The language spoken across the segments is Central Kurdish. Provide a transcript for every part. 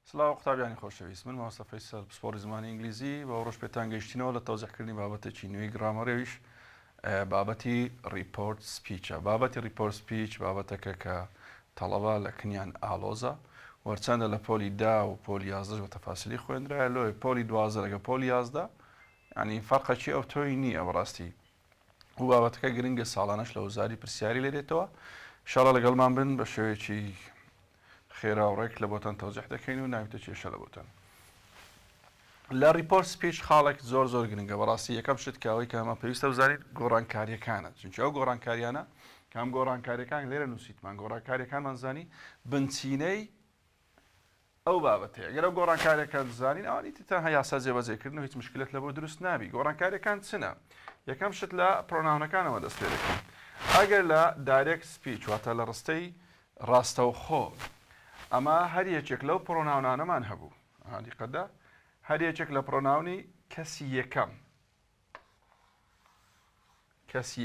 سڵاو قوتابیانی خۆشەویست من مامۆستا فەیسەڵ پسپۆڕی زمانی ئینگلیزی بە ڕۆژ پێتان گەیشتینەوە لە تەوزیحکردنی بابەتێکی نوێی گرامەرێویش بابەتی ریپۆرت سپیچە. بابەتی ریپۆرت سپیچ بابەتەکە کە تەڵەبە لە کنیان ئالۆزە وەرچەندە لە پۆلی دا و پۆلی 11 بە تەفاسیلی خوێندرا لۆی پۆلی 12 لەگە پۆلی 11 ینی فەرقەکی ئەو تۆی نییە بەڕاستی و بابەتەکە گرنگە ساڵانەش لە وزاری پرسیاری لێدێتەوە. شەڕە لەگەڵمان بن بە شێوەیەکی خێرا و ڕێک لە بۆتان تەوزیح دەکەین و ناویتە کێشە لە بۆتان. لە ریپۆرت سپیچ خاڵێک زۆر گرنگە بەڕاستی یەکەم شت کاوەی کە ئەمە پێویستە بزانیت گۆڕانکاریەکانە، چونکە ئەو گۆڕانکاریانە کام گۆڕانکاریەکان لێرە نووسیتمان گۆڕانکاریەکانمان زانی بنچینەی ئەو بابەتەیە. ئەگەر ئەو گۆڕانکاریەکان زانین ئەوانی تەنها یاسا جێبەجێکردن و هیچ مشکلت لە بۆ دروست نابی. گۆڕانکاریەکان چنە؟ یەکەم شت لە پرۆناونەکانەوە دەست پێ دەکەین. ئەگەر لە دایرێکت سپیچ واتە لە ڕستەی ڕاستەوخۆ ئەمە هەر یەکێک لەو پرۆناونانەمان هەبوو دیقەتدا هەر یەکێک لە پرۆناونی کەسی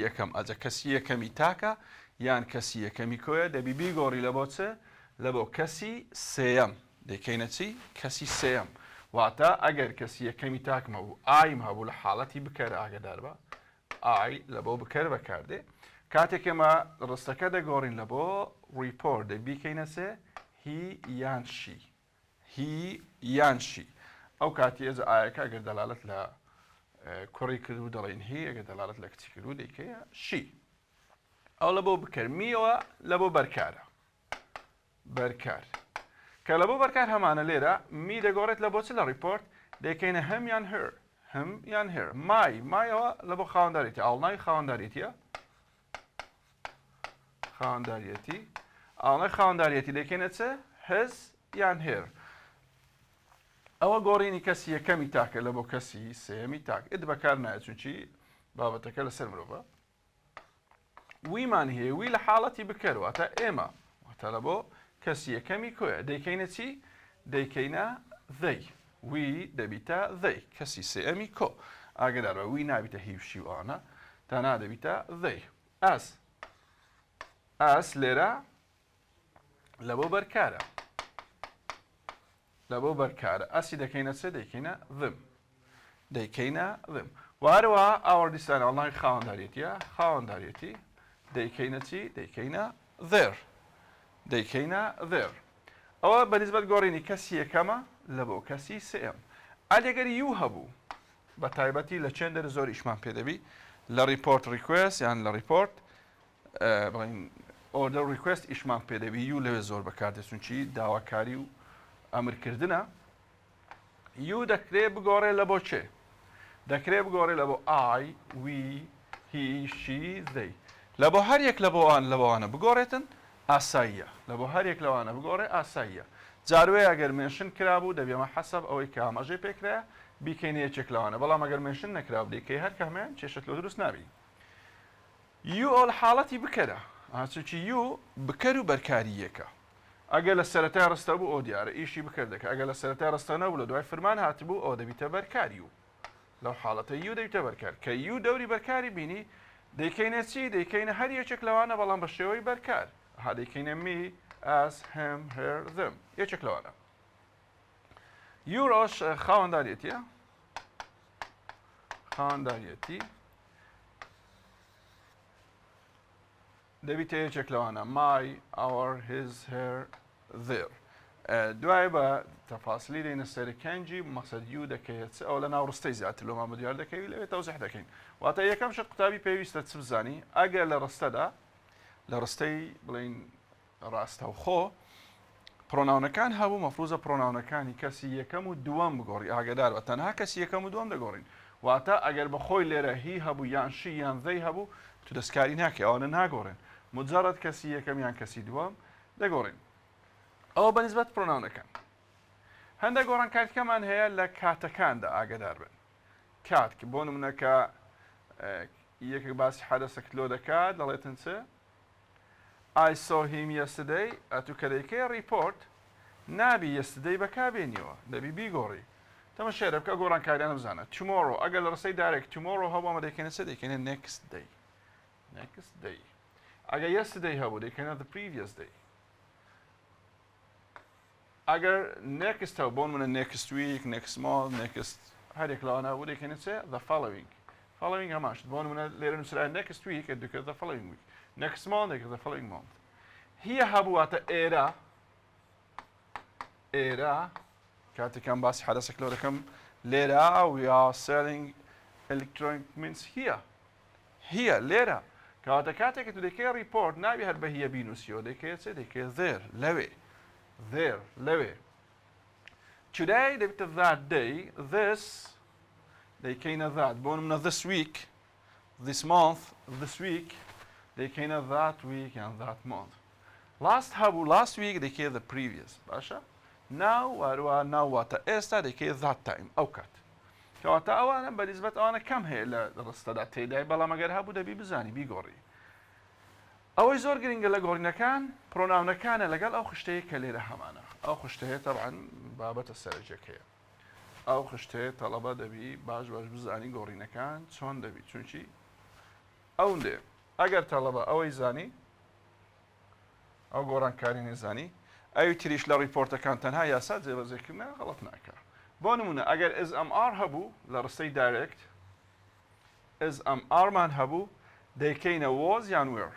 یەکەم ئەجە کەسی یەکەمی تاکە یان کەسی یەکەمی کۆیە دەبی بیگۆڕی لە بۆ چه لە بۆ کەسی سێیەم دەکەینە چی کەسی سێیەم واتە ئەگەر کەسی یەکەمی تاکمە بوو ئایم هەبوو لە حاڵەتی بکەرە ئاگدار بە ئای لە بۆ بکەر بەکاردێ کاتێک ئێمە ڕستەکە دەگۆڕین لە بۆ ریپۆرت دەبیکەینە سێ هی یان شی ئەو کاتی ئێزە ئایەکە ئەگەر دەلالت لە کوڕی کردو دەڵێن هی ئەگەر دەلالت لە کچی کردو دەیکەیە شی ئەو لە بۆ بکەرمیەوە لە بۆ بەرکارە کە لە بۆ بەرکار هەمانە لێرە می دەگۆڕێت لە بۆچ لە ریپۆرت دەیکەینە هەم یان هێر مایەوە لە بۆ خاوەنداریەتی ئاڵنای خاوەنداریەتیە ئاڵنای خاوەنداریەتی دەکەینە چە هز یان هێر ئەوە گۆڕینی کەسی یەکەمی تاکە لە بۆ کەسی سێمی تاک ئێد بەکار نایە چونچی بابەتەکە لەسەر مرۆڤە ویمان هەیە وی لە حاڵەتی بکەرواتە ئێمە واتە لە بۆ کەسی یەکەمی کۆیە دەیکەینە چی دەیکەینە دەی وی دەبیتە دەی کەسی سێمی کۆ ئاگدار بە وی نابیتە هیوشی وانە تا نادەبیتە دەی ئاس لێرە لە بۆ بەرکارە ئاسی دەکەینە چێ دەیکەینە ذم وارەوە ئاوەڕ دیسانە ئەڵنای خاوەنداریەتی دەیکەینە چی دەیکەینە ذێر ئەوە بەنسبەت گۆڕینی کەسی یەکەمە لە بۆ کەسی سێم ئەگەر یو هەبوو بە تایبەتی لە چێندەر زۆر ئیشمان پێدەبی لە ریپۆرت ریکوێست یان لە ریپۆرت ئۆردەر ریکوێست ئیشمان پێدەبی یو لەوێ زۆر بەکاردێت چونچی داواکاری و ئەمرکردنە یو دەکرێت بگۆڕێ لە بۆ چێ دەکرێت بگۆڕێ لە بۆ ئای وی هی شی دەی لە بۆ هەر یەک لە بۆوانە بگۆڕێتن ئاساییە لە بۆ هەر یەک لەوانە بگۆڕێ ئاساییە جاروێ ئەگەر منشن کرابوو دەبێمە حەسەب ئەوەی کە ئاماژەی پێکرایە بیکەینە یەکێک لەوانە بەڵام ئەگەر منشن نەکراب دەیکەی هەر کەمەیان کێشت لە دروست نابی یو ئەو حاڵەتی بکەرە چونکی یو بکەر و بەرکاری یەکە ئەگەر لە سەرەتای ڕستە بوو ئەو دیارە ئیشی بکردەکە ئەگەر لە سەرەتای ڕستە نەبوو لە دوای فرمان هاتبوو ئەو دەبیتە بەرکاری و لەو حاڵەتە یو دەبیتە بەرکار کە یو دەوری بەرکاری بینی دەیکەینە چی دەیکەینە هەر یەکێک لەوانە بەڵام بە شێوەی بەرکار دەیکەینە می ئاس هەم هێر دەم یەکێک لەوانە یوڕۆژ خاوەنداریەتی دەبیتە یەکێک لەوانە مای ئاوەر هیز هێر ذێر دوای بە تەفاسلی دەینە سەرکەنجی مەقسەد یو دەکەیت ئەو لە ناو ڕستەی زیاتر لۆمان بەدیار دەکەوی لەوێت تەوزیح دەکەین واتە یەکەم شت قوتابی پێویستە چ بزانی ئەگەر لە ڕستەدا لە ڕستەی بڵین ڕاستەوخۆ پرۆناونەکان هەبوو مەفروزە پرۆناونەکانی کەسی یەکەم و دووەم بگۆڕی ئاگدار بە تەنها کەسی یەکەم و دووەم دەگۆڕین واتە ئەگەر بەخۆی لێرە هی هەبوو یان شی یان دەی هەبوو تو دەستکاری ناکە ئەوانە ناگۆڕێن مجرد کەسی یەکەم یان کەسی دووەم دەگۆڕین ئەوە بەنسبەت پرۆناونەکان هەندێک گۆڕانکاریەکەمان هەیە لە کاتەکاندا ئاگدار بن کات کە بۆ نمونەکە یەکێک باسی حەدەسەک لۆ دەکات دەڵێتن چ I saw him yesterday ئەتو کە دەیکەی ریپۆرت نابی yesterday بەکابێنیەوە دەبی بیگۆڕی تەمە شێرە بکە گۆڕانکاریانە بزانە tomorrow ئەگەر لە ڕستەی دارێک tomorrow هەبوو ئەمە دەیکەینە چ دەیکەینە next day ئەگەر yesterday هەبوو دەیکەینە the previous day ئەگەر next هەبوو بۆن منە next week next month next هەرێک لەوانە بوو دەکەنێت چێ the following هەماشت بۆن منە لێرە نووسرا next week دەکرێت the following week next month دەکرێت the following month هي هەبوواتە ئێرە کاتێکم باسی حدەسێک لەو دەکەم لێرە we are selling electronic means هي لێرە کەواتە کاتێک تو دەکەی ریپۆرت نابی هەر بە هیە بینوسیەوە دەکەیت چێ دەکەیت there لەوێ today دەبێتە that day this دەیکەینە that بۆ نمونە this week this month this week دەیکەینە that week and that month last هەبوو last week دەکەیت the previous باشە now واتە now واتە ئێستا دەکەیت that time ئەو کات کەواتە ئەوانە بەنسبەت ئەوانە کەم هەیە لە ڕستەدا تێدای بەڵام ئەگەر هەبوو دەبی بزانی بیگۆڕی ئەوەی زۆر گرنگە لە گۆڕینەکان پرۆناونەکانە لەگەڵ ئەو خشتەیە کە لێرە هەمانە ئەو خشتەیە تەبعاً بابەتە سەرنجەکەیە ئەو خشتەیە تەڵەبە دەبی باش بزانی گۆڕینەکان چۆن دەبی چونچی ئەوەندێ ئەگەر تەڵەبە ئەوەی زانی ئەو گۆڕانکاری نێزانی ئەوی تریش لە ریپۆرتەکان تەنها یاسا جێبەجێکردنە غەڵەت ناکە بۆ نمونە ئەگەر SMR هەبوو لە ڕستەی دایرێکت SMR مان هەبوو دەیکەینە was یان were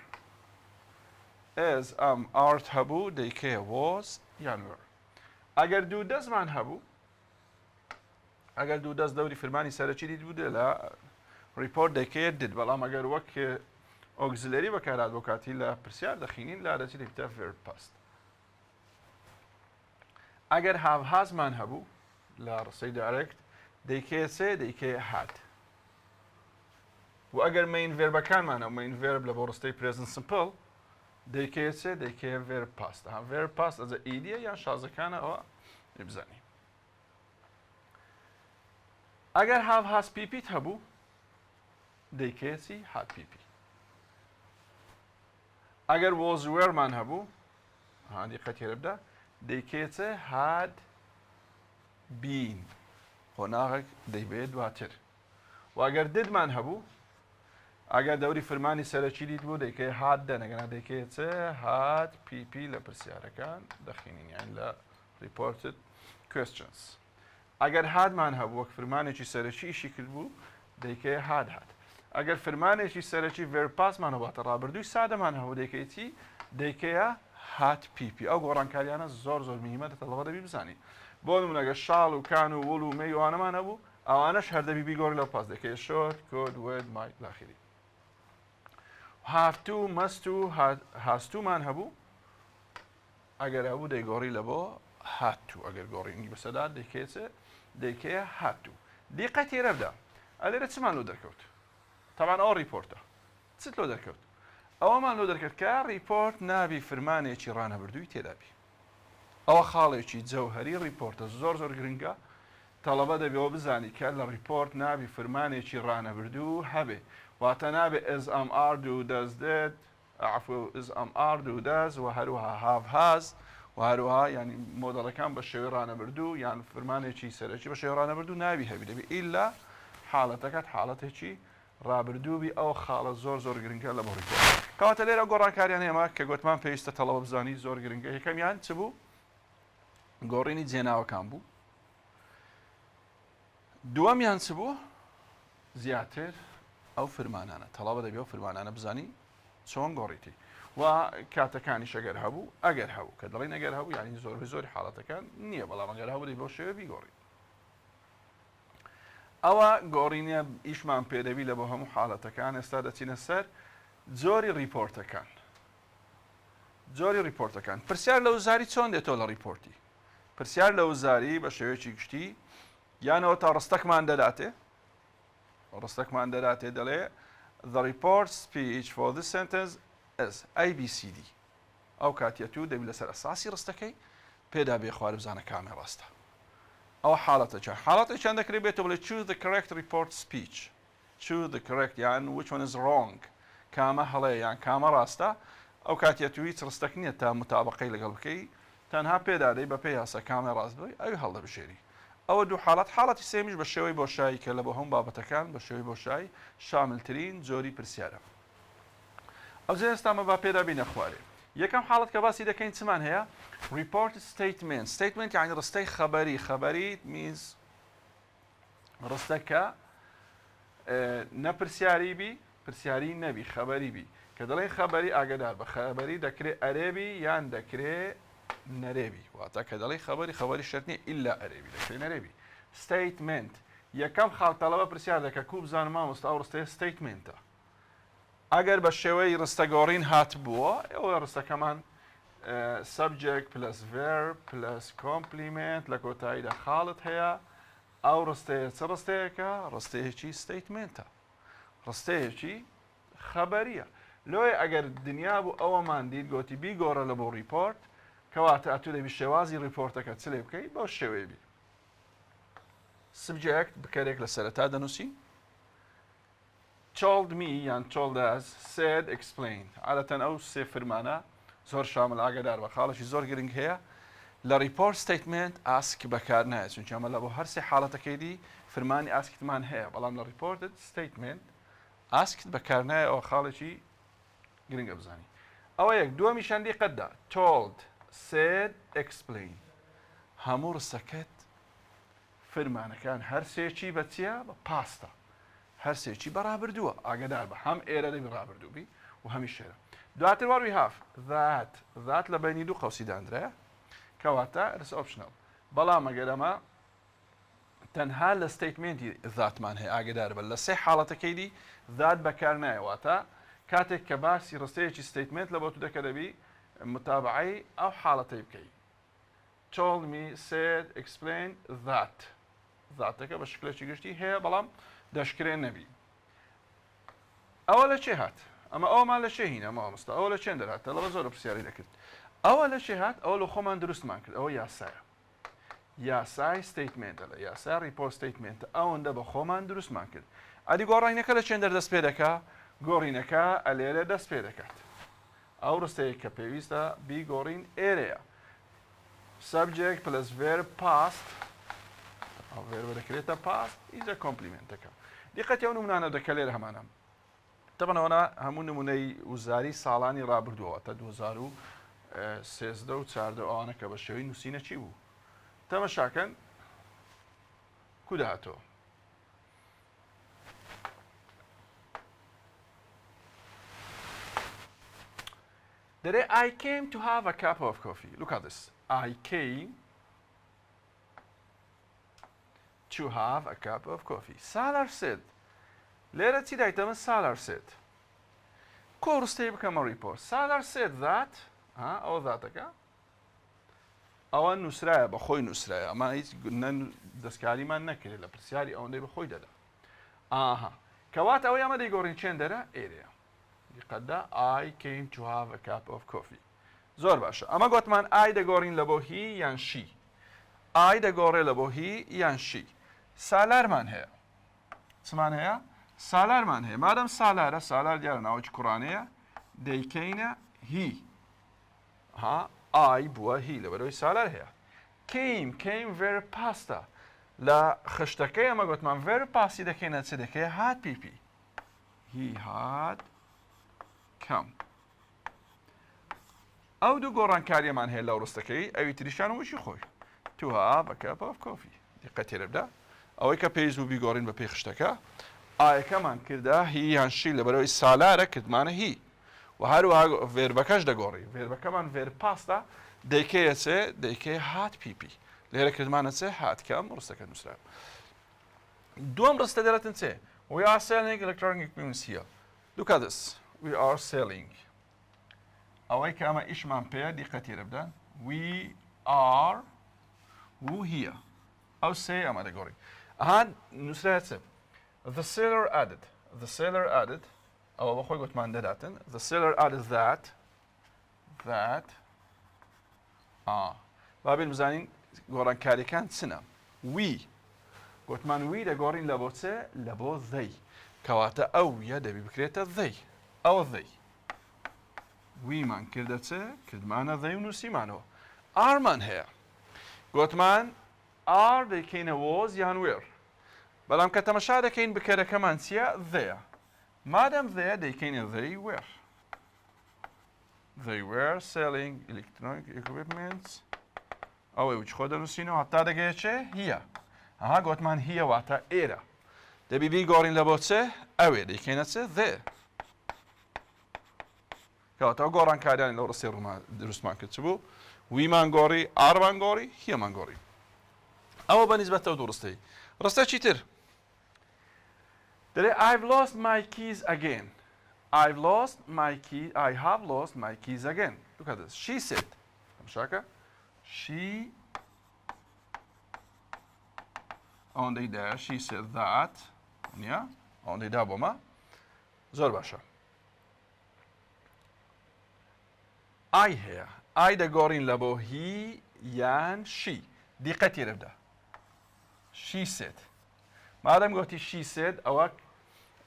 SMR هەبوو دەیکەیە was یان were ئەگەر دوو دەستمان هەبوو ئەگەر دوو دەست دەوری فرمانی سەرەکی دیت بوو لە ریپۆرت دەکەیت دید بەڵام ئەگەر وەک ئۆگزلەری بەکارات بۆ کاتی لە پرسیار دەخینین لا دەچی دەبێتە verb past ئەگەر have hasمان هەبوو لە ڕستەی دایرێکت دەیکەیە چێ دەیکەیە had و ئەگەر main verbەکانمانە main verb لە بۆ ڕستەی present simple دەیکەیە چێ دەیکەیە verb past verb past ئەجە ئیدیە یان شازەکانە ئەوە بزانی ئەگەر have has ppت هەبوو دەیکەیە چی had pp ئەگەر was were مان هەبوو دیقەت هێرە بدە دەیکەیە چێ had been قۆناغێک دەیبێت دواتر و ئەگەر didمان هەبوو ئەگەر دەوری فرمانی سەرەکی دیت بوو دەیکەی had دەنەگەنا دەیکەیە چێ had pp لە پرسیارەکان دەخینین یان لە reported questions ئەگەر hadمان هەبوو وەک فرمانێکی سەرەکی ئیشی کرد بوو دەیکەیە had ئەگەر فرمانێکی سەرەکی verb pastمان هەبواتە ڕابردووی سادەمان هەبوو دەیکەی چی دەیکەیە had pp ئەو گۆڕانکاریانە زۆر مهمە دەتەڵەوە دەبی بزانی بۆ نمونە ئەگەر شاڵ و کان و وڵ و مەی وانەمان هەبوو ئەوانەش هەر دەبی بیگۆڕی لەو پاس دەکەی short could would might لاخیری have to must to has to مان هەبوو ئەگەر هەبوو دەیگۆڕی لە بۆ had to ئەگەر گۆڕینی بەسەدا دەیکەیە had to دیقە تێرە بدە ئەلێرە چمان لۆ دەرکەوت تەمان ئەو ریپۆرتە چت لۆ دەرکەوت ئەوەمان لۆ دەرکەوت کە ریپۆرت نابی فرمانێکی ڕانەبردووی تێدابی ئەوە خاڵێکی جەوهەری ریپۆرتە زۆر گرنگە تەڵەبە دەبێەوە بزانی کە لە ریپۆرت نابی فرمانێکی ڕانەبردوو هەبێ واتە نابێ SMR do does did عفو SMR do does و هەروەها have has و هەروەها ینی مۆدەڵەکان بە شێوەی ڕانەبردوو یان فرمانێکی سەرەکی بە شێوەی ڕانەبردوو نابی هەبی دەبێ ئیلا حاڵەتەکەت حاڵەتێکی ڕابردووبی ئەو خاڵە زۆر گرنگە لە بۆ ریپۆرت کەواتە لێرە گۆڕانکاریان هێمە کە گوتمان پێویستە تەڵەبە بزانی زۆر گرنگە یەکەمیان چ بوو گۆڕینی جێناوەکان بوو دووەمیان چ بوو زیاتر ئەو فرمانانە تەڵەبە دەبێ ئەو فرمانانە بزانی چۆن گۆڕیتی و کاتەکانیش ئەگەر هەبوو ئەگەر هەبوو کە دەڵێن ئەگەر هەبوو یعنی زۆری حاڵەتەکان نییە بەڵام ئەگەر هەبوو دەبێ بۆ شێوە بیگۆڕی ئەوە گۆڕینە ئیشمان پێدەبی لە بۆ هەموو حاڵەتەکان ئێستا دەچینە سەر جۆری ریپۆرتەکان پرسیار لە وزاری چۆن دێتەوە لە ریپۆرتی پرسیار لە وزاری بە شێوەیەکی گشتی یانەوە تا ڕستەکمان دەداتێ دەڵێ the report speech for this sentence is ABCD ئەو کاتیەتوو دەبی لەسەر ئەساسی ڕستەکەی پێدا بێ خوارد بزانە کامێ ڕاستە ئەوە حاڵەتە چەند دەکرێت بێتە بڵێ choose the correct report speech choose the correct یان which one is wrong کامە هەڵەیە یان کامە ڕاستە ئەو کاتیەتوو هیچ ڕستەک نییە تا متابقەی لەگەڵ بکەی تەنها پێدادەی بە پێی یاسا کامێ ڕاست بی ئەوی هەڵدەبژێری ئەوە دوو حاڵەتی سێمیش بە شێوەی بۆشایی کە لە بۆ هەموو بابەتەکان بە شێوەی بۆشایی شاملترین جۆری پرسیارە ئەو ئێستامە با پێدا بینە خوارێ یەکەم حاڵەت کە باسی دەکەین چمان هەیە report statement. statement یعنی ڕستەی خەبەری. خەبەری means ڕستەکە نەپرسیاری بی پرسیاری نەبی خەبەری بی کە دەڵێن خەبەری ئاگدار بە خەبەری دەکرێت ئەرێبی یان دەکرێت نەرێبی واتە کە دەڵێ خەبەری شەرت نییە ئیلا ئەرێبی دەکرێت نەرێبی. statement یەکەم خاڵتەڵەوە پرسیار دەکە کوو بزانم مامۆستا ئەو ڕستەیە statementە. ئەگەر بە شێوەی ڕستەگۆڕین هات بووە ئەوە ڕستەکەمان subject plus verb plus complement لە کۆتاییدا خاڵت هەیە. ئەو ڕستەیە چ ڕستەیەکە ڕستەیەکی statementە ڕستەیەکی خەبەریە. لۆی ئەگەر دنیا بوو ئەوەمان دیت گۆتی بیگۆڕە لە بۆ ریپۆرت کەواتە ئەتو دەبی شێوازی ریپۆرتەکە چ لێ بکەیت بەو شێوەیە بی. subject بکەرێک لە سەرەتا دەنووسی told me یان told us said explained عادەتەن ئەو سێ فرمانە زۆر شامل ئاگدار بە خاڵەشی زۆر گرنگ هەیە لە report statement ask بەکار نایە چونکە ئەمە لە بۆ هەر سێ حاڵەتەکەی دی فرمانی askتمان هەیە بەڵام لە reported statement askت بەکار نایە ئەوە خاڵێکی گرنگە بزانی. ئەوە یەک. دووەمیشان دیقەتدا told said explained هەموو ڕستەکەت فرمانەکان هەر سێکی بە چیە بە پاستە هەر سێکی بەڕابردووە ئاگدار بە هەم ئێرە دەبی ڕابردووبی و هەمی شێرە. دواتر وەروی هاف that لە بینی دوو قەوسی دانرایە کەواتە rs optional بەڵام ئەگەر ئەمە تەنها لە statemenتی ذاتمان هەیە ئاگدار بە لە سێ حاڵەتەکەی دی that بەکار نایەواتە کاتێک کە باسی ڕستەیەکی statement لە بۆ تو دەکە دەبی متابعەی ئەو حاڵەتەی بکەی. told me said explained that ذاتەکە بە شکلێکی گشتی هەیە بەڵام دەشکرێن نەبی. ئەوە لە چێ هات؟ ئەمە ئەومان لە چێ هینە مامۆستا ئەوە لە چێن دەهاتە لەوە زۆر پرسیاری دەکرد. ئەوە لە چێ هات؟ ئەوە لە خۆمان دروستمان کرد ئەوە یاسایە. یاسای statementە لە یاسای report statementە ئەوەندە بە خۆمان دروستمان کرد. ئەدی گۆڕینەکە لە چێن دەردەست پێ دەکا؟ گۆڕینەکە ئەلێرە دەست پێ دەکات. ئەو ڕستەیە کە پێویستە بیگۆڕین ئێرەیە. subject plus verb past ئەو verb دەکرێتە past ئیزە کۆمپلیمنتەکە. دیقەتی ئەو نمونانە دەکە لێرە هەمانە. طبعا ئەوە هەموو نمونەی وزاری ساڵانی ڕابردووە تا 2013 و 14 ئەوانە کە بە شێوەی نووسینە چی بوو؟ تەماشاکەن کو داهاتەوە. دەرێ I came to have a cup of coffee. Look at this. I came to have a cup of coffee. Salar said. لێرە چی دایتەمە Salar said. کۆ ڕستەی بکەمە report. Salar said that ئەوە ذاتەکە ئەوە نووسرایە بە خۆی نووسرایە ئەمە هیچ دەستکاریمان نەکرێت لە پرسیاری ئەوەندەی بە خۆی دەدا. ئاها کەواتە ئەوەی ئەمە دەیگۆڕین چێن دەرە ئێرەیە. دیقەتدا I came to have a cup of coffee. زۆر باشە. ئەمە گوتمان I دەگۆڕین لە بۆ هی یان شی. I دەگۆڕێ لە بۆ هی یان شی. سالارمان هەیە. چمان هەیە؟ سالارمان هەیە. مادەم سالارە سالار دیارە ناوەکی کوڕانەیە دەیکەینە هی. I بووە هی لەبەرەوەی سالار هەیە. came verb pastە. لە خشتەکەی ئەمە گوتمان verb پاسی دەکەینە چ دەکەیە had pp. He had come. ئەو دوو گۆڕانکاریەمان هەیە لەو ڕستەکەی ئەوی تریشان وشی خۆی. To have a cup of coffee. دیقەت تێرە بدە. ئەوەی کە پێویست بوو بیگۆڕین بە پێی خشتەکە ئایەکەمان کردە هی یان شی لەبەرەوەی سالارە کردمانە هی. و هەروەها ڤێربەکەش دەگۆڕی. ڤێربەکەمان ڤێرب پاستە دەیکەیە چێ دەیکەیە هات پیپی. لێرە کردمانە چێ هاتکەم ڕستەکە نووسراوە. دووەم ڕستە دەرەتن چێ؟ We are selling electronic equipment here. Look at this. We are selling. ئەوەی کە ئەمە ئیشمان پێە دیقەت تێرە بدەن. We are و here. ئەو سێ ئەمە دەگۆڕی. ئەهان نووسرایە چێ؟ The seller added. The seller added. ئەوە بە خۆی گوتمان دەداتن. The seller added that. بابین بزانین گۆڕانکاریەکان چنە. We. گوتمان we دەگۆڕین لە بۆ چێ؟ لە بۆ they. کەواتە ئەو یە دەبی بکرێتە they. ئەوە they. ویمان کردە چێ؟ کردمانە they و نووسیمانەوە. ئارمان هەیە. گوتمان ئار دەیکەینە was یان were. بەڵام کە تەمەشا دەکەین بکەرەکەمان چییە؟ theyە. مادەم theyە دەیکەینە they were. they were selling electronic equipment ئەوەی خۆ دەنووسینەوە هەتا دەگەیە چێ هیە ئەها گوتمان هیە واتە ئێرە دەبی بیگۆڕین لە بۆ چێ ئەوێ دەیکەینە چێ there کەواتەوە گۆڕانکاریانی لەو ڕستەی دروستمان کرد چ بوو ویمان گۆڕی ئارمان گۆڕی هیەمان گۆڕی ئەوە بەنسبەت ئەو دوو ڕستەی ڕستەی تر دەڵێ I've lost my keys again I have lost my keys again look at this she said شاکە she ئەوەندەی دایە she said that نییە ئەوەندەی دا بۆمە زۆر باشە I هەیە I دەگۆڕین لە بۆ هی یان she دیقەت تێرە بدە she said مادەم گوتی she said ئەوە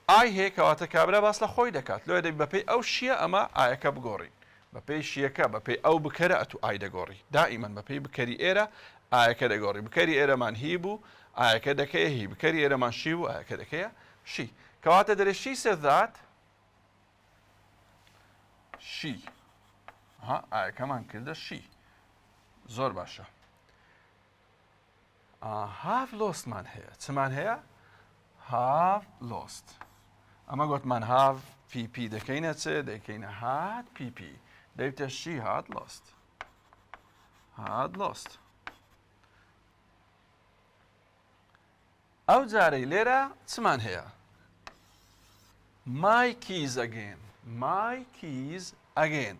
I هەیە کەواتە کابرا باس لە خۆی دەکات لۆ دەبی بەپێی ئەو شیە ئەمە ئایەکە بگۆڕین بەپێی شیەکە بەپێی ئەو بکەرە ئەتو ئای دەگۆڕی دائیمەن بەپێی بکەری ئێرە ئایەکە دەگۆڕی بکەری ئێرەمان هی بوو ئایەکە دەکەیە هی بکەری ئێرەمان شی بوو ئایەکە دەکەیە شی کەواتە دەرێ she said that she ئایەکەمان کردە شی زۆر باشە have lost مان هەیە چمان هەیە have lost ئەمە گوتمان have pp دەکەینە چێ دەکەینە had pp دەیتە she had lost ئەو جارەی لێرە چمان هەیە my keys again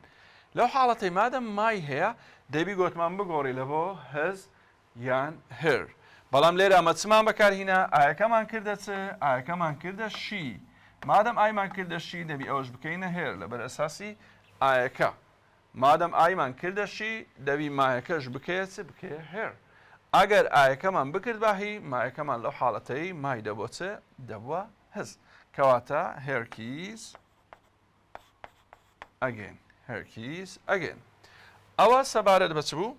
لەو حاڵەتەی مادەم my هەیە دەبی گوتمان بگۆڕی لە بۆ his یان her بەڵام لێرە ئەمە چمان بەکارهینە ئایەکەمان کردە چ ئایەکەمان کردە she مادەم ئایمان کردە she دەبی ئەوش بکەینە her لەبەر ئەساسی ئایەکە مادەم ئایمان کردە she دەبی مایەکەش بکەیە چ بکەیە her ئەگەر ئایەکەمان بکرد باهی مایەکەمان لەو حاڵەتەی مای دەبۆ چ دەبووە his کەواتە her keys again ئەوە سەبارەت بە چ بوو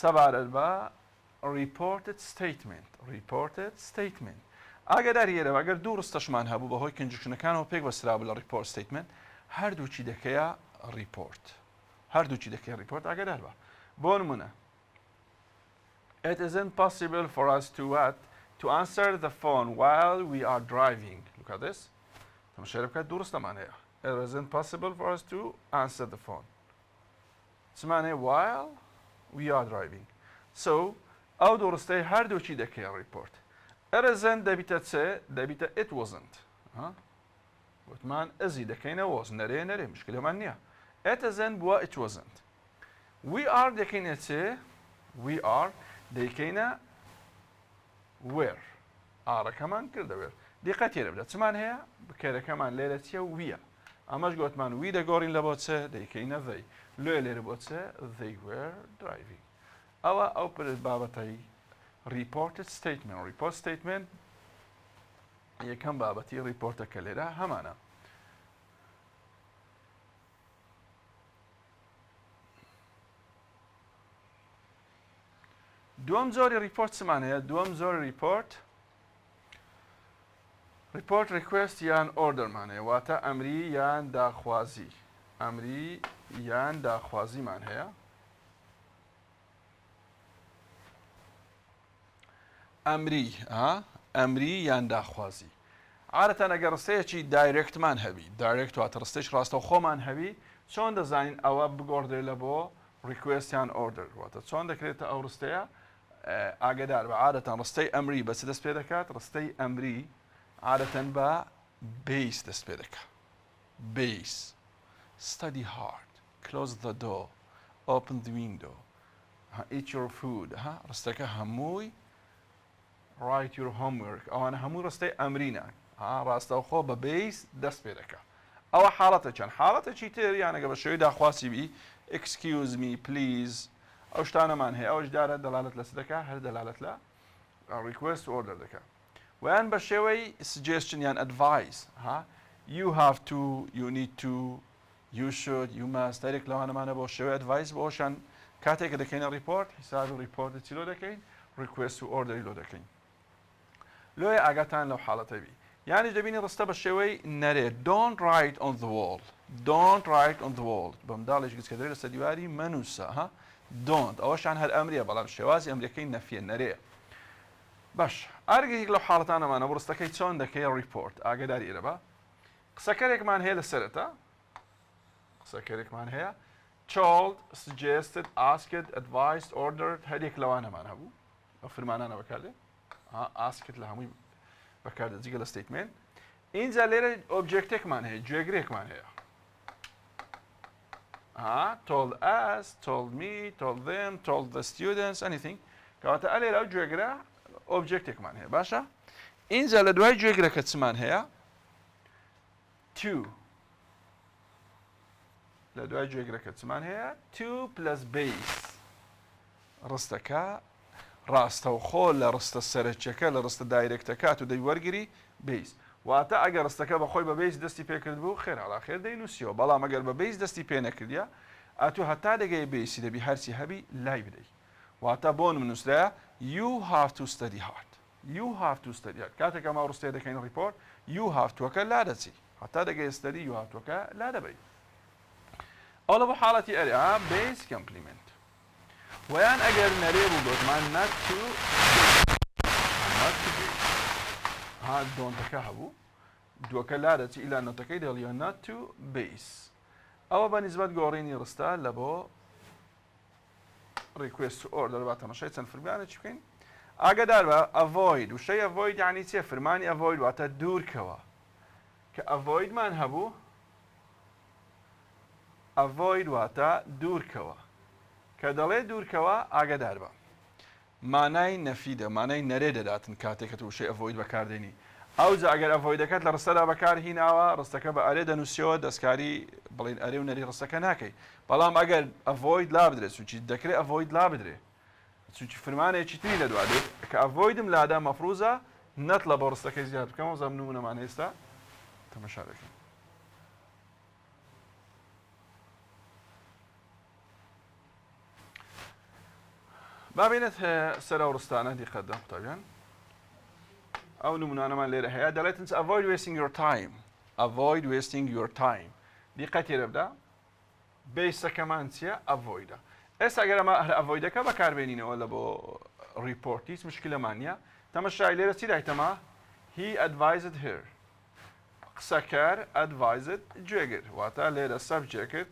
سەبارەت بە reported statement ئاگاداری ئێرە ئەگەر دوو ڕستەشمان هەبوو بەهۆی کنجکشنەکانەوە پێک بەسرابوو لە report statement هەردووچی دەکەیە report ئاگادار بە بۆ نمونە it isn't possible for us to answer the phone while we are driving look at this تەماشای بکات دوو ڕستەمان هەیە it isn't possible for us to answer the phone چمان هەیە while we are driving so ئەو دوو ڕستەی هەردووچی دەکەیە report it isn't دەبیتە چێ دەبیتە it wasn't وتمان ئەزی دەکەینە was نەرێ مشکلەمان نییە it isn't بووە it wasn't we are دەکەینە چێ we are دەیکەینە where ئارەکەمان کردە where دیقەت تێرە بدە چمان هەیە بکەرەکەمان لێرە چیە ویە ئەمەش گوتمان وی دەگۆڕین لە بۆ چێ دەیکەینە they لێرە بۆ چێ they were driving ئەوە ئەو بابەتەی reported statement یەکەم بابەتی ریپۆرتەکە لێرە هەمانە دووەم زۆری ریپۆرت چمان هەیە دووەم زۆری ریپۆرت ریکوێست یان ئۆردەرمان هەیە واتە ئەمری یان داخوازیمان هەیە ئەمری یان داخوازی عادەتەن ئەگەر ڕستەیەکی دایرێکتمان هەبی دایرێکت واتە ڕستەیەک ڕاستەوخۆمان هەبی چۆن دەزانین ئەوە بگۆڕدرێت لە بۆ ریکوێست یان ئۆردەر واتە چۆن دەکرێتە ئەو ڕستەیە ئاگدار بە عادەتەن ڕستەی ئەمری بە چ دەست پێ دەکات ڕستەی ئەمری عادەتەن بە بیس دەست پێ دەکات بیس study hard close the door open the window eat your food ڕستەکە هەمووی write your homework ئەوانە هەموو ڕستەی ئەمرینە ڕاستەوخۆ بە بیس دەست پێ دەکات ئەوە حاڵەتە چەند حاڵەتێکی تر یانەگە بە شێوەی داخواسی بی excuse me please ئەو شتانەمان هەیە ئەوش دارە دەلالت لە دەکات هەر دەلالت لە request order دەکات ویان بە شێوەی suggestion یان advice you have to you need to you should you must دایرێک لەوانەمانە بۆ شێوەی advice بۆشان کاتێک دەکەینە ریپۆرت حسابی ریپۆرت چی لۆ دەکەین request و order لۆ دەکەین لۆیە ئاگاتان لەو حاڵەتە بی یانی دەبینی ڕستە بە شێوەی نەرێ don't write on the wall don't write on the wall بەمداڵێک گچ کە دەرێت لەسەر دیواری منووسە ها don't ئەوەشان هەر ئەمریە بەڵام شێوازی ئەمریەکەی نەفیە نەرێ باش ئارگێک لەو حاڵەتانەمانە بۆ ڕستەکەی چۆن دەکەی ریپۆرت ئاگداری ئێرە بە قسەکەرێکمان هەیە لەسەرەتە قسەکەرێکمان هەیە told suggested asked advised ordered هەرێک لەوانەمان هەبوو ئەو فرمانانە بەکاردێت asked لە هەمووی بەکاردێت جگە لە statement اینجا لێرە ئۆبجێکتێکمان هەیە گوێگرێکمان هەیە told us told me told them told the students anything کەواتە ئەلێرە ئەو گوێگرە ئۆبجێکتێکمان هەیە باشە اینجا لە دوای گوێگرەکە چمان هەیە to لە دوای گوێگرەکە چمان هەیە to plus base ڕستەکە ڕاستەوخۆ لە ڕستە سەرچەکە لە ڕستە دایرەکتەکات و دەی وەرگری بیس واتە ئەگەر ڕستەکە بەخۆی بە بیس دەستی پێکرد بوو خێر هەڵا خێر دەینووسیەوە بەڵام ئەگەر بە بیس دەستی پێ نەکردیە ئەتوو هەتا دەگەی بیسی دەبی هەرچی هەبی لای بدەیت واتە بۆ نمونووسرایە you have to study hard you have to study hard کاتێک ئەمە ڕستەیە دەکەین ریپۆرت you have to ەکە لا دەچی هەتا دەگەی study you have to ەکە لا دەبیت ئەوە بۆ حاڵەتی ئەرێ base complement ویان ئەگەر نەرێ بوو گوتمان not to دۆنتەکە هەبوو دووەکە لا دەچی ئیلا نۆتەکەی دەڵیە not to base ئەوە بە نسبەت گۆڕینی ڕستە لە بۆ request to order با تەماشای چەند فرمانێکی بکەین ئاگادار بە avoid وشەی avoid یعنی چێ فرمانی avoid واتە دوورکەوە کە avoidمان هەبوو avoid واتە دوورکەوە کە دەڵێ دوورکەوە ئاگادار بە مانای نەفیدە مانای نەرێ دەداتن کاتێک کە تووشەی ئەڤۆید بەکاردێنی ئەوجا ئەگەر ئەڤۆیدەکەت لە ڕستەدا بەکارهیناوە ڕستەکە بە ئەرێ دەنووسیەوە دەستکاری بڵین ئەرێ و نەری ڕستەکە ناکەی بەڵام ئەگەر ئەڤۆید لا بدرێت چووکی دەکرێت ئەڤۆید لا بدرێ چووکی فرمانێکی تری لە دوادێت کە ئەڤۆیدم لادا مەفروزە نەت لە بۆ ڕستەکەی زیاد بکەمەوە زەم نمونەمان ئێستا تەماشا دەکەین بابێنێت سەر ئەو ڕستانە دیقەتدا قوتابیان ئەو نمونانەمان لێرە هەیە دەڵێتن avoid wasting your time avoid wasting your time دیقەت لێرە بدە بیسەکەمان چییە ئەڤۆیدە ئێستا ئەگەر ئەمە هەر ئەڤۆیدەکە بەکاربێنینەوە لە بۆ ریپۆرت هیچ مشکلەمان نییە تەماشای لێرە چی دایتەما he advised her قسەکەر advised جێگر واتە لێرە subject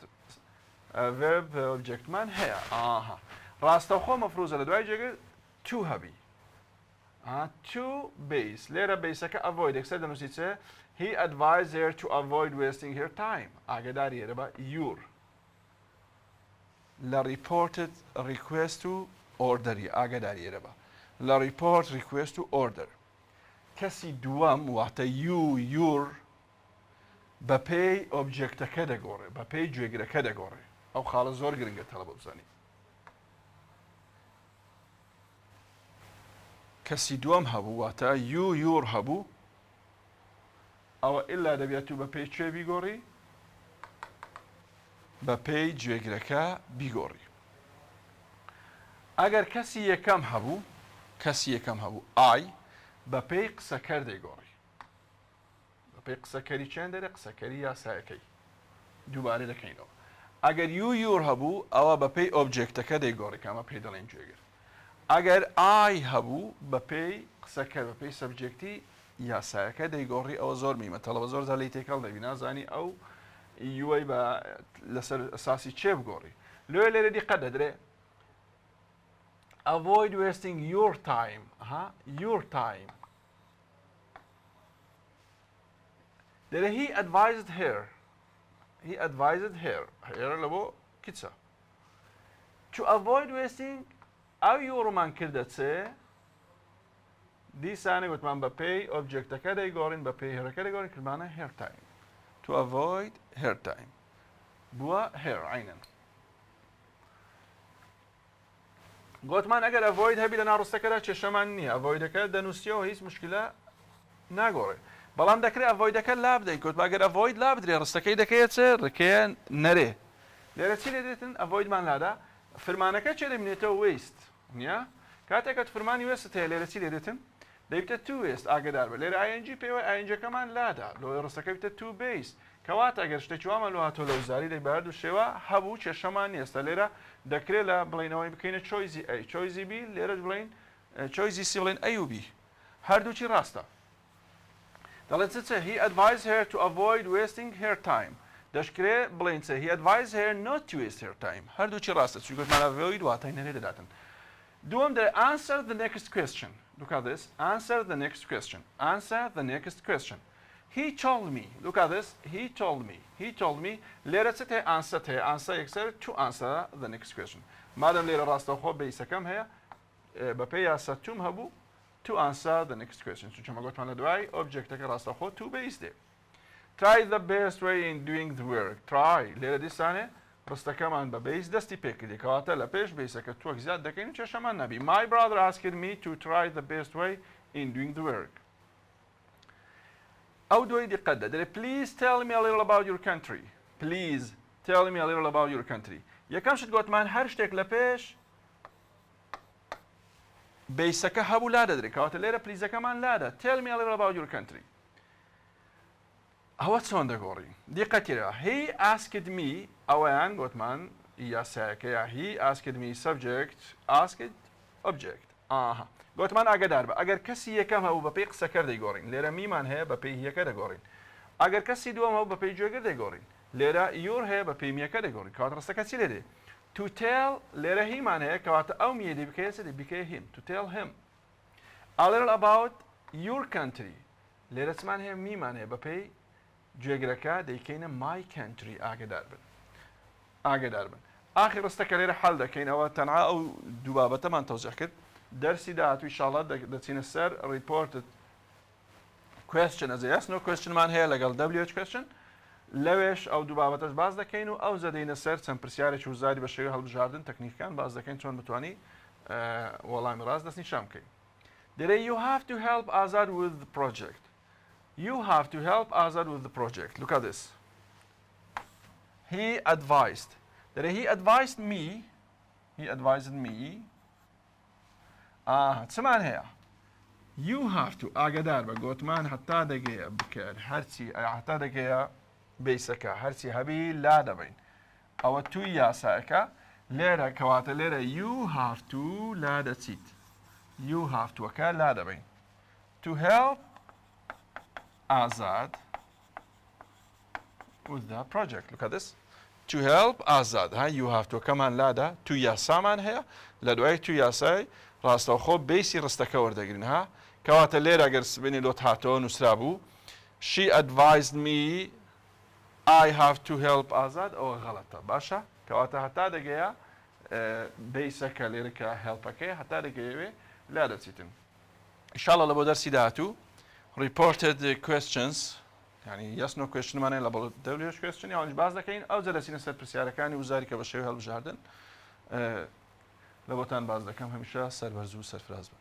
verb objectمان هەیە ئاها ڕاستەوخۆ مەفروزە لە دوای جێگر to هەبی to base لێرە بیسەکە avoid یەکسەر دەنووسی چێ he advised her to avoid wasting her time ئاگاداری ئێرە بە your لە reported request to order ئاگاداری ئێرە بە لە report request to order کەسی دووەم واتە your بە پێی ئۆبجێکتەکە دەگۆڕێ بە پێی گوێگرەکە دەگۆڕێ ئەو خاڵە زۆر گرنگە تەڵەبە بزانی کەسی دووەم هەبوو واتە your هەبوو ئەوە ئللا دەبێت و بە پێی کوێ بیگۆڕی بە پێی گوێگرەکە بیگۆڕی ئەگەر کەسی یەکەم هەبوو ئای بە پێی قسەکەر دەیگۆڕی بە پێی قسەکەری چێن دەرێ قسەکەری یاسایەکەی دووبارە دەکەینەوە ئەگەر your هەبوو ئەوە بە پێی ئۆبجێکتەکە دەیگۆڕی کامە پێی دەڵێن گوێگر ئەگەر ئای هەبوو بە پێی قسەکە بە پێی سەبجێکتی یاسایەکە دەیگۆڕی ئەوە زۆر میمە تەڵەبە زۆر زالی تێکەڵ دەبی نازانی ئەو یوەی بە لەسەر ئەساسی چێ بگۆڕی لێرە دیقەت دەدرێ avoid wasting your time your time دەرێ he advised her هێرە لە بۆ کچە to avoid wasting ئەو یۆڕمان کردە چێ دیسانە گوتمان بە پێی ئۆبجێکتەکە دەیگۆڕین بە پێی هێرەکە دەیگۆڕین کردمانە her time to avoid her time بووە her عینەن گوتمان ئەگەر avoid هەبی لە ناڕستەکەدا کێشەمان نییە avoidەکە دەنووسیەوە هیچ مشکلە ناگۆڕێ بەڵام دەکرێت avoidەکە لا بدەیت گوت ئەگەر avoid لا بدرێ ڕستەکەی دەکەیت چێ ڕکەیە نەرێ لێرە چی لێ دێتن avoidمان لادا فرمانەکە چێ دەبینێتەوە waste نییە کاتێکت فرمانی وێست هەیە لێرە چی لێ دێتن دەبێتە to waste ئاگدار بە لێرە ing پێوە ingەکەمان لادا لۆ ڕستەکە بێتە to base کەواتە ئەگەر شتێکی وامە لە هاتۆ لە وزاری دەی بەهردوو شێوە هەبوو کێشەمان نیێستا لێرە دەکرێت لە بڵینەوەی بکەینە چۆیزی ئەی چۆیزی بی لێرە بڵین چۆیزی سی بڵین ئەی و بی هەردووچی ڕاستە دەڵێت چ he advised her to avoid wasting her time دەشکرێت بڵین چ he advised her not to waste her time هەردووچی ڕاستە چون گوتمان avoid واتای نەرێ دەداتن دووەم دەڵێت answer the next question look at this answer the next question answer the next question he told me look at this he told me لێرە چ هەیە answer هەیە answer یەکسەر to answer the next question مادەم لێرە ڕاستەوخۆ بەیسەکەم هەیە بەپێی یاسا توم هەبوو to answer the next question چونکە گوتمان لە دوای ئۆبجێکتەکە ڕاستەوخۆ to بەیس دێ try the best way in doing the work try لێرە دیسانێ ڕستەکەمان بە بەیس دەستی پێکردی کەواتە لە پێش بەیسەکە تۆک زیاد دەکەین و کێشەمان نەبی my brother asked me to try the best way in doing the work ئەو دوای دیقەت دەدرێت please tell me a little about your country please tell me a little about your country یەکەم شت گوتمان هەر شتێک لە پێش بەیسەکە هەبوو لا دەدرێت کەواتە لێرە پلیزەکەمان لادە tell me a little about your country ئەوە چۆن دەگۆڕی دیقەتیرە he asked me ئەوەیان گوتمان یاسایەکەیە he asked me subject asked object ئاها گوتمان ئاگدار بە ئەگەر کەسی یەکەم هەبوو بەپێی قسەکە دەیگۆڕین لێرە میمان هەیە بەپێی هیەکە دەگۆڕین ئەگەر کەسی دووەم هەبوو بەپێی جێگەر دەیگۆڕین لێرە یور هەیە بەپێی میەکە دەگۆڕین کەواتە ڕستەکە چی لێدێ to tell لێرە هیمان هەیە کەواتە ئەو میە دەبکەیە چ دەبکەیە him to tell him a little about your country لێرە چمان هەیە میمان هەیە بەپێی جێگرەکە دەیکەینە my country ئاگدار بن ئاخر ڕستەکە لێرە حەڵ دەکەین ئەوە تەنها ئەو دوو بابەتەمان تەوزیح کرد دەرسی داهاتووی ئینشاڵڵا دەچینە سەر reported question as a yes no questionمان هەیە لەگەڵ WH question لەوێش ئەو دوو بابەتەش باز دەکەین و ئەو زەدەینە سەر چەند پرسیارێکی وزاری بە شێوەی هەڵبژاردن تەکنیکەکان باز دەکەین چۆن بتوانی وەڵامی ڕاست دەستنیشان بکەین دەرێ you have to help Azad with the project you have to help Azad with the project look at this he advised دەرێ he advised me چمان هەیە you have to ئاگدار بە گوتمان هەتا دەگەیە بکرد هەرچی هەتا دەگەیە بەیسەکە هەرچی هەبی لا دەبین ئەوە توی یاسایەکە لێرە کەواتە لێرە you have to لا دەچیت you have toەکە لا دەبین to help Azad with the project look at this to help Azad you have toەکەمان لادا تو یاسامان هەیە لە دوای تو یاسای ڕاستەوخۆ بەیسی ڕستەکە وەردەگرین کەواتە لێرە ئەگەر سبینی لۆت هاتەوە نووسرا بوو she advised me I have to help Azad ئەوە غەڵەتە باشە کەواتە هەتا دەگەیە بەیسەکە لێرە کە هێڵپەکەی هەتا دەگەیەوێ لا دەچیتن ئینشاڵڵا لە بۆ دەرسی داهاتوو reported questions يعني yes no questionمانەیە لە بۆ WH question یاوانش باز دەکەین ئەو جە دەچینە سەر پرسیارەکانی وزاری کە بە شێوەی هەڵبژاردن لە بۆتان باز دەکەم هەمیشە سەربەرز و سەرفراز بن